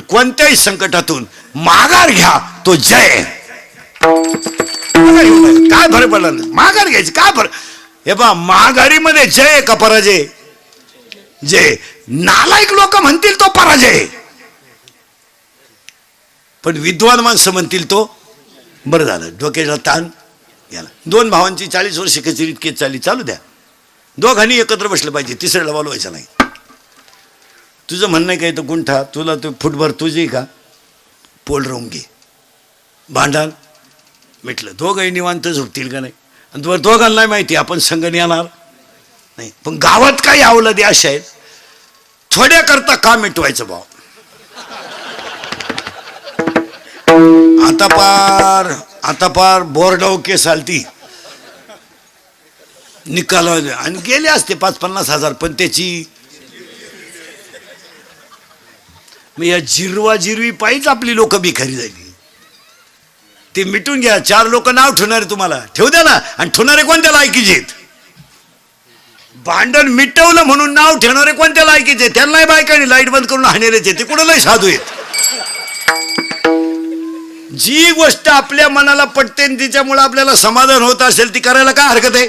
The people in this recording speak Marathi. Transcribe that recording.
कोणत्याही संकटातून माघार घ्या तो जय. काय फरक पडला माघार घ्यायची काय फरक. हे पहा माघारीमध्ये जय का पराजय. जय. नालायक लोक म्हणतील तो पराजय पण विद्वान माणसं म्हणतील तो बरं झालं. डोक्याचा ताण गेला. दोन भावांची 40 वर्ष कचेरीत केस चालू द्या. दोघांनी एकत्र बसलं पाहिजे. तिसऱ्याला बोलवायचं नाही. तुझं म्हणणं काय तर गुंठा तुला तो फुटभर तुझी का पोल राहून घे. भांडाल मिटलं. दोघंही निवांत झोपतील का नाही. आणि दोघांना नाही माहिती आपण संघ येणार नाही. पण गावात काही अवलादी अशा आहेत थोड्या करता का मिटवायचं भाव. आता पार बोर्डाव केस आलती निकाल आणि गेले असते 5-50 हजार पण त्याची या जिरवा जिरवी पाहिजे आपली लोक भिकारी झाली. ते मिटून घ्या. 4 लोक नाव ठेवणारे तुम्हाला ठेवू द्या ना. आणि ठेवणारे कोणत्या लायकीचे. भांडण मिटवलं म्हणून नाव ठेवणारे कोणत्या लायकीचे. त्यांनाही बायकांनी लाईट बंद करून हाणेरेचे ते कुठं लय साधू आहेत. जी गोष्ट आपल्या मनाला पटते तिच्यामुळे आपल्याला समाधान होत असेल ती करायला काय हरकत आहे.